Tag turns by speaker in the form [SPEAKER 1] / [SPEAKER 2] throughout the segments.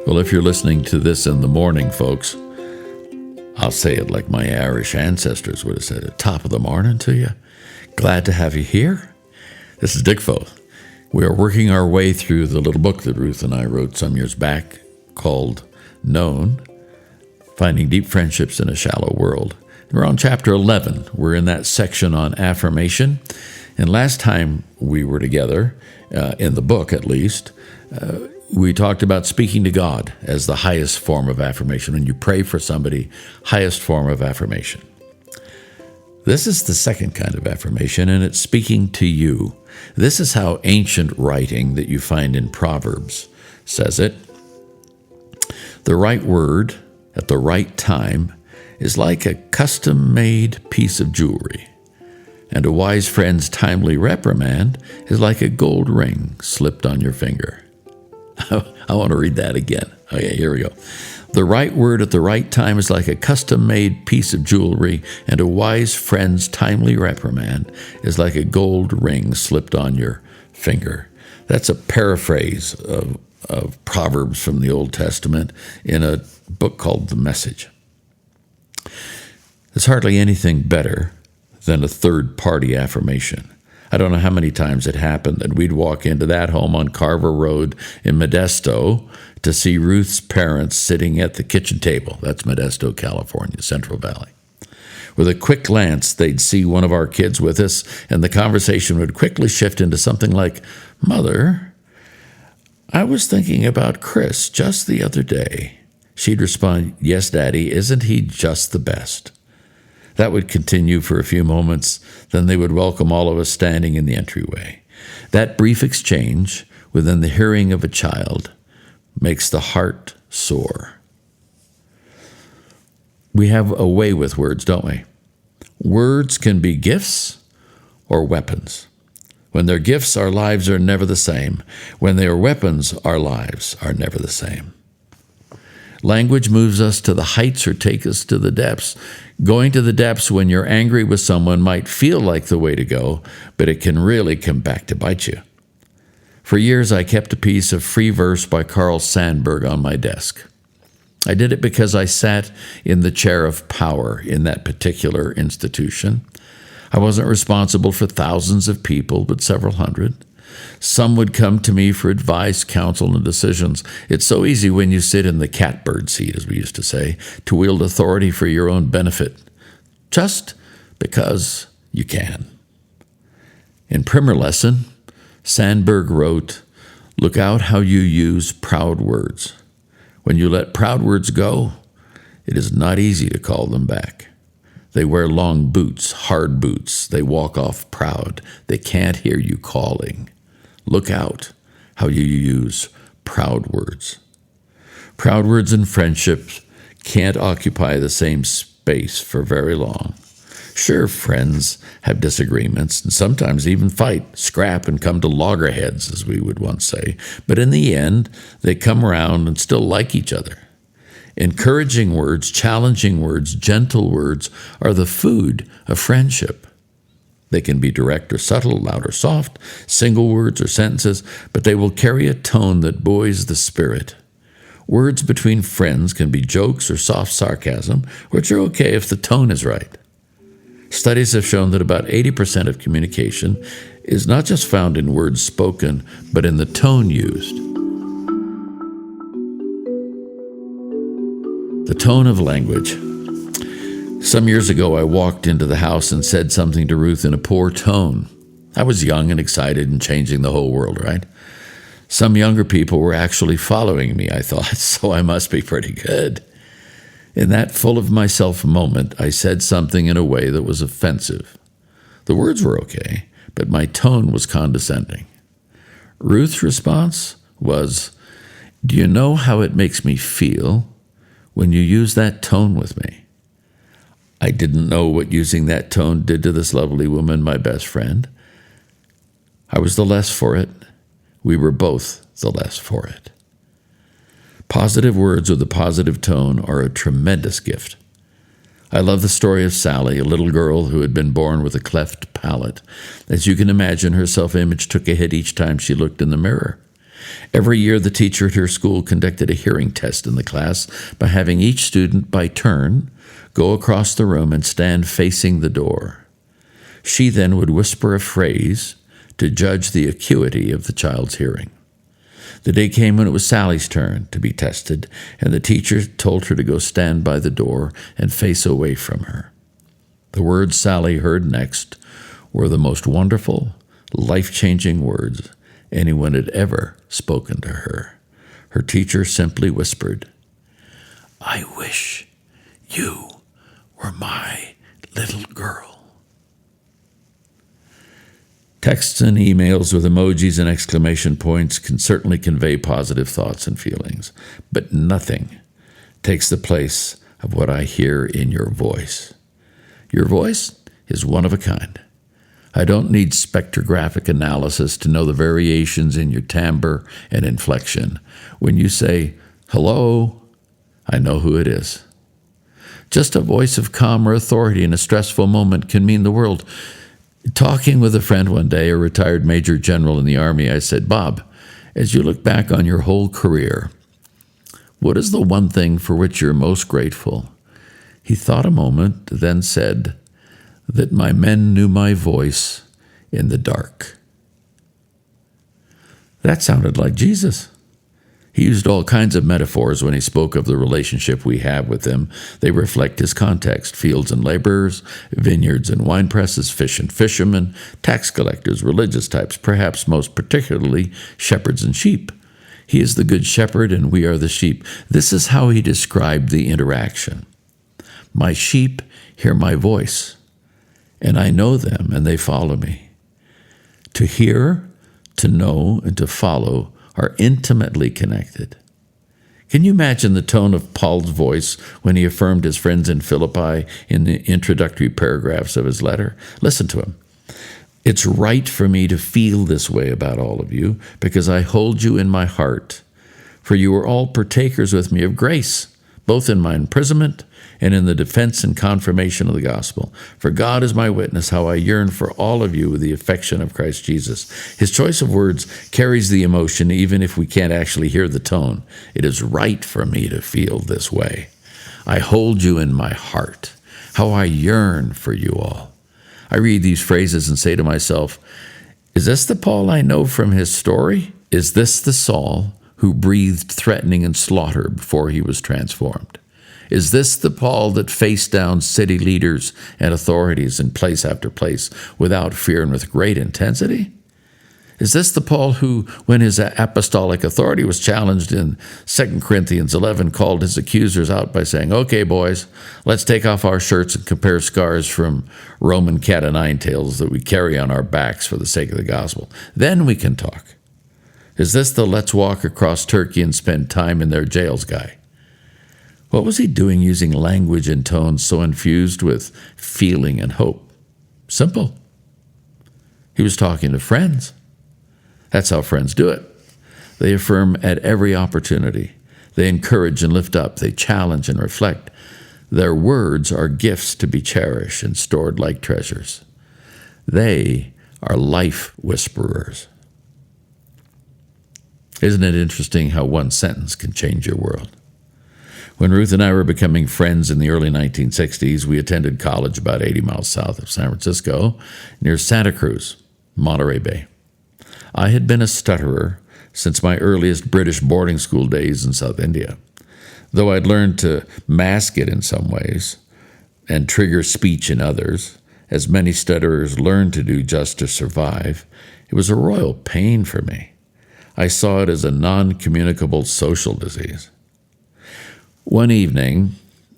[SPEAKER 1] Well, if you're listening to this in the morning, folks, I'll say it like my Irish ancestors would have said it. Top of the morning to you. Glad to have you here. This is Dick Foth. We are working our way through the little book that Ruth and I wrote some years back called Known, Finding Deep Friendships in a Shallow World. And we're on chapter 11. We're in that section on affirmation. And last time we were together, in the book at least, we talked about speaking to God as the highest form of affirmation. When you pray for somebody, highest form of affirmation. This is the second kind of affirmation, and it's speaking to you. This is how ancient writing that you find in Proverbs says it. The right word at the right time is like a custom-made piece of jewelry, and a wise friend's timely reprimand is like a gold ring slipped on your finger. I want to read that again. Okay, here we go. The right word at the right time is like a custom-made piece of jewelry, and a wise friend's timely reprimand is like a gold ring slipped on your finger. That's a paraphrase of Proverbs from the Old Testament in a book called The Message. There's hardly anything better than a third-party affirmation. I don't know how many times it happened that we'd walk into that home on Carver Road in Modesto to see Ruth's parents sitting at the kitchen table. That's Modesto, California, Central Valley. With a quick glance, they'd see one of our kids with us, and the conversation would quickly shift into something like, "Mother, I was thinking about Chris just the other day." She'd respond, "Yes, Daddy, isn't he just the best?" That would continue for a few moments, then they would welcome all of us standing in the entryway. That brief exchange, within the hearing of a child, makes the heart soar. We have a way with words, don't we? Words can be gifts or weapons. When they're gifts, our lives are never the same. When they are weapons, our lives are never the same. Language moves us to the heights or takes us to the depths. Going to the depths when you're angry with someone might feel like the way to go, but it can really come back to bite you. For years, I kept a piece of free verse by Carl Sandburg on my desk. I did it because I sat in the chair of power in that particular institution. I wasn't responsible for thousands of people, but several hundred. Some would come to me for advice, counsel, and decisions. It's so easy when you sit in the catbird seat, as we used to say, to wield authority for your own benefit, just because you can. In primer lesson, Sandburg wrote, "Look out how you use proud words. When you let proud words go, it is not easy to call them back. They wear long boots, hard boots. They walk off proud. They can't hear you calling. Look out how you use proud words." Proud words and friendships can't occupy the same space for very long. Sure, friends have disagreements and sometimes even fight, scrap, and come to loggerheads, as we would once say. But in the end, they come around and still like each other. Encouraging words, challenging words, gentle words are the food of friendship. They can be direct or subtle, loud or soft, single words or sentences, but they will carry a tone that buoys the spirit. Words between friends can be jokes or soft sarcasm, which are okay if the tone is right. Studies have shown that about 80% of communication is not just found in words spoken, but in the tone used. The tone of language. Some years ago, I walked into the house and said something to Ruth in a poor tone. I was young and excited and changing the whole world, right? Some younger people were actually following me, I thought, so I must be pretty good. In that full of myself moment, I said something in a way that was offensive. The words were okay, but my tone was condescending. Ruth's response was, "Do you know how it makes me feel when you use that tone with me?" I didn't know what using that tone did to this lovely woman, my best friend. I was the less for it. We were both the less for it. Positive words with a positive tone are a tremendous gift. I love the story of Sally, a little girl who had been born with a cleft palate. As you can imagine, her self-image took a hit each time she looked in the mirror. Every year, the teacher at her school conducted a hearing test in the class by having each student, by turn, go across the room and stand facing the door. She then would whisper a phrase to judge the acuity of the child's hearing. The day came when it was Sally's turn to be tested, and the teacher told her to go stand by the door and face away from her. The words Sally heard next were the most wonderful, life-changing words anyone had ever spoken to her. Her teacher simply whispered, "I wish you were my little girl." Texts and emails with emojis and exclamation points can certainly convey positive thoughts and feelings, but nothing takes the place of what I hear in your voice. Your voice is one of a kind. I don't need spectrographic analysis to know the variations in your timbre and inflection. When you say, "Hello," I know who it is. Just a voice of calm or authority in a stressful moment can mean the world. Talking with a friend one day, a retired major general in the Army, I said, "Bob, as you look back on your whole career, what is the one thing for which you're most grateful?" He thought a moment, then said, "That my men knew my voice in the dark." That sounded like Jesus. He used all kinds of metaphors when he spoke of the relationship we have with him. They reflect his context: fields and laborers, vineyards and wine presses, fish and fishermen, tax collectors, religious types, perhaps most particularly shepherds and sheep. He is the good shepherd and we are the sheep. This is how he described the interaction. "My sheep hear my voice, and I know them, and they follow me." To hear, to know, and to follow are intimately connected. Can you imagine the tone of Paul's voice when he affirmed his friends in Philippi in the introductory paragraphs of his letter? Listen to him. "It's right for me to feel this way about all of you, because I hold you in my heart. For you are all partakers with me of grace, both in my imprisonment and in the defense and confirmation of the gospel. For God is my witness how I yearn for all of you with the affection of Christ Jesus." His choice of words carries the emotion even if we can't actually hear the tone. It is right for me to feel this way. I hold you in my heart. How I yearn for you all. I read these phrases and say to myself, is this the Paul I know from his story? Is this the Saul who breathed threatening and slaughter before he was transformed? Is this the Paul that faced down city leaders and authorities in place after place without fear and with great intensity? Is this the Paul who, when his apostolic authority was challenged in 2 Corinthians 11, called his accusers out by saying, "Okay, boys, let's take off our shirts and compare scars from Roman cat o' nine tails that we carry on our backs for the sake of the gospel? Then we can talk"? Is this the "let's walk across Turkey and spend time in their jails" guy? What was he doing using language and tones so infused with feeling and hope? Simple. He was talking to friends. That's how friends do it. They affirm at every opportunity. They encourage and lift up. They challenge and reflect. Their words are gifts to be cherished and stored like treasures. They are life whisperers. Isn't it interesting how one sentence can change your world? When Ruth and I were becoming friends in the early 1960s, we attended college about 80 miles south of San Francisco, near Santa Cruz, Monterey Bay. I had been a stutterer since my earliest British boarding school days in South India. Though I'd learned to mask it in some ways and trigger speech in others, as many stutterers learn to do just to survive, it was a royal pain for me. I saw it as a non-communicable social disease. One evening,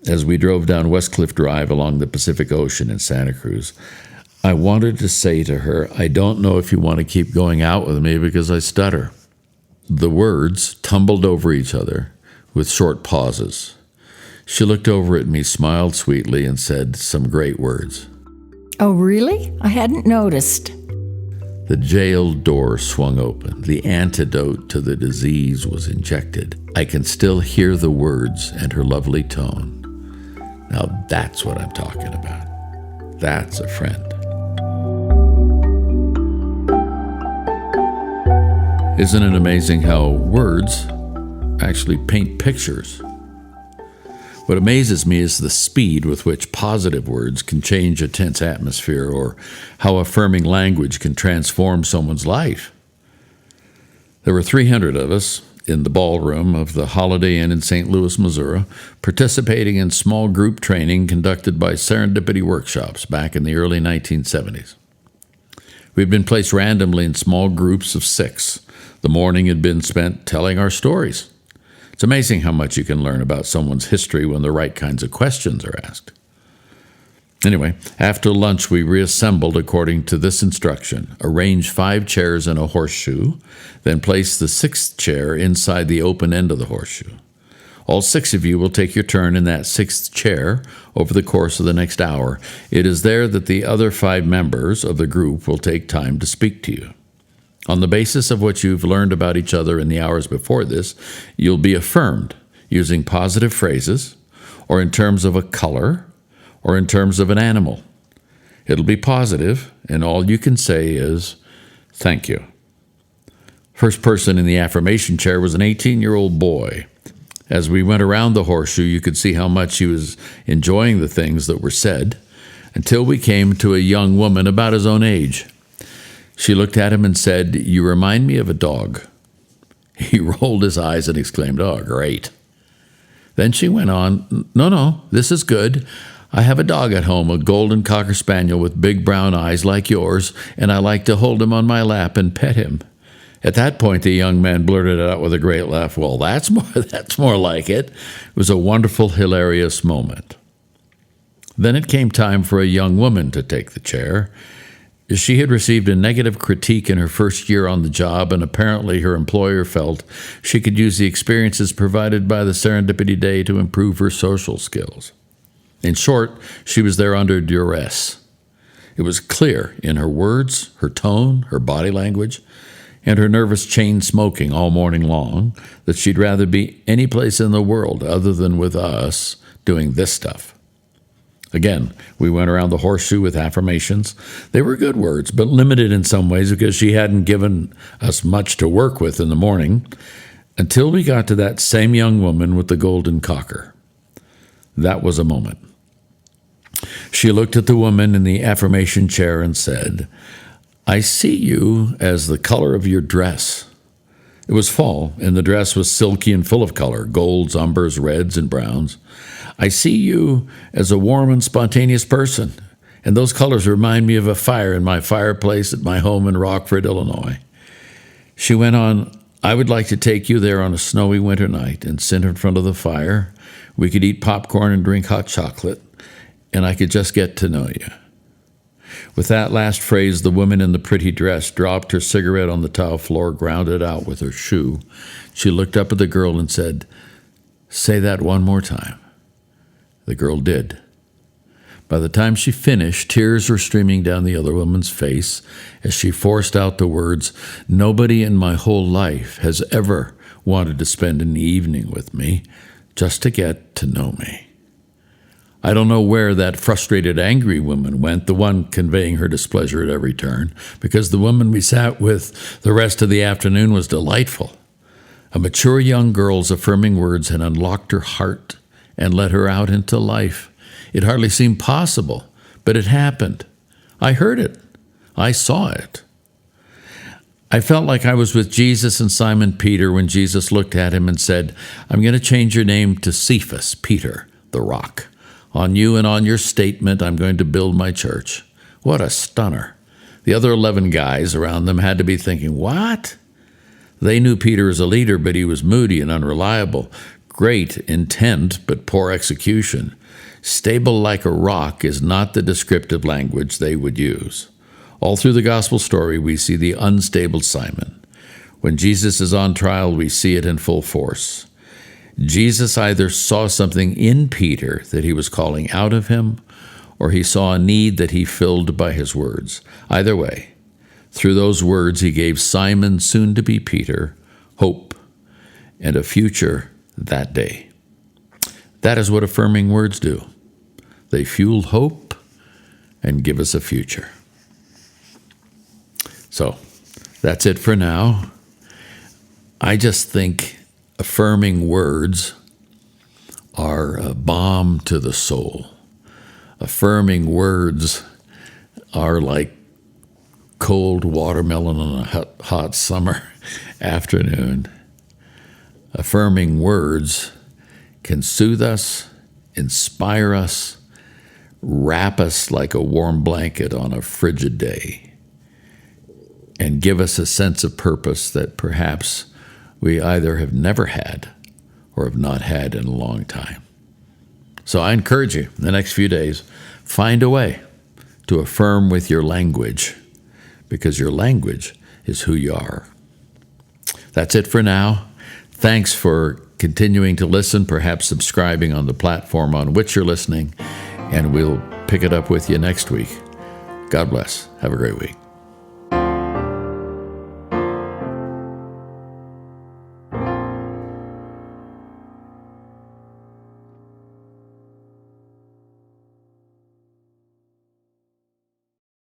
[SPEAKER 1] as we drove down West Cliff Drive along the Pacific Ocean in Santa Cruz, I wanted to say to her, "I don't know if you want to keep going out with me because I stutter." The words tumbled over each other with short pauses. She looked over at me, smiled sweetly, and said some great words.
[SPEAKER 2] "Oh, really? I hadn't noticed."
[SPEAKER 1] The jail door swung open. The antidote to the disease was injected. I can still hear the words and her lovely tone. Now that's what I'm talking about. That's a friend. Isn't it amazing how words actually paint pictures? What amazes me is the speed with which positive words can change a tense atmosphere, or how affirming language can transform someone's life. There were 300 of us in the ballroom of the Holiday Inn in St. Louis, Missouri, participating in small group training conducted by Serendipity Workshops back in the early 1970s. We'd been placed randomly in small groups of 6. The morning had been spent telling our stories. It's amazing how much you can learn about someone's history when the right kinds of questions are asked. Anyway, after lunch, we reassembled according to this instruction. Arrange 5 chairs in a horseshoe, then place the 6th chair inside the open end of the horseshoe. All 6 of you will take your turn in that 6th chair over the course of the next hour. It is there that the other 5 members of the group will take time to speak to you. On the basis of what you've learned about each other in the hours before this, you'll be affirmed using positive phrases, or in terms of a color, or in terms of an animal. It'll be positive, and all you can say is, "Thank you." First person in the affirmation chair was an 18-year-old boy. As we went around the horseshoe, you could see how much he was enjoying the things that were said, until we came to a young woman about his own age. She looked at him and said, "You remind me of a dog." He rolled his eyes and exclaimed, "Oh, great." Then she went on, No, this is good. I have a dog at home, a golden cocker spaniel with big brown eyes like yours, and I like to hold him on my lap and pet him." At that point, the young man blurted out with a great laugh, "Well, that's more like it." It was a wonderful, hilarious moment. Then it came time for a young woman to take the chair. She had received a negative critique in her first year on the job, and apparently her employer felt she could use the experiences provided by the Serendipity Day to improve her social skills. In short, she was there under duress. It was clear in her words, her tone, her body language, and her nervous chain smoking all morning long that she'd rather be any place in the world other than with us doing this stuff. Again, we went around the horseshoe with affirmations. They were good words, but limited in some ways because she hadn't given us much to work with in the morning, until we got to that same young woman with the golden cocker. That was a moment. She looked at the woman in the affirmation chair and said, "I see you as the color of your dress." It was fall, and the dress was silky and full of color, golds, umbers, reds, and browns. "I see you as a warm and spontaneous person, and those colors remind me of a fire in my fireplace at my home in Rockford, Illinois." She went on, "I would like to take you there on a snowy winter night and sit in front of the fire. We could eat popcorn and drink hot chocolate, and I could just get to know you." With that last phrase, the woman in the pretty dress dropped her cigarette on the tile floor, ground it out with her shoe. She looked up at the girl and said, "Say that one more time." The girl did. By the time she finished, tears were streaming down the other woman's face as she forced out the words, "Nobody in my whole life has ever wanted to spend an evening with me just to get to know me." I don't know where that frustrated, angry woman went, the one conveying her displeasure at every turn, because the woman we sat with the rest of the afternoon was delightful. A mature young girl's affirming words had unlocked her heart and let her out into life. It hardly seemed possible, but it happened. I heard it. I saw it. I felt like I was with Jesus and Simon Peter when Jesus looked at him and said, "I'm going to change your name to Cephas, Peter, the rock. On you and on your statement, I'm going to build my church." What a stunner. The other 11 guys around them had to be thinking, what? They knew Peter as a leader, but he was moody and unreliable. Great intent, but poor execution. Stable like a rock is not the descriptive language they would use. All through the gospel story, we see the unstable Simon. When Jesus is on trial, we see it in full force. Jesus either saw something in Peter that he was calling out of him, or he saw a need that he filled by his words. Either way, through those words, he gave Simon, soon to be Peter, hope and a future that day. That is what affirming words do. They fuel hope and give us a future. So, that's it for now. I just think affirming words are a balm to the soul. Affirming words are like cold watermelon on a hot summer afternoon. Affirming words can soothe us, inspire us, wrap us like a warm blanket on a frigid day, and give us a sense of purpose that perhaps we either have never had or have not had in a long time. So I encourage you, in the next few days, find a way to affirm with your language, because your language is who you are. That's it for now. Thanks for continuing to listen, perhaps subscribing on the platform on which you're listening, and we'll pick it up with you next week. God bless. Have a great week.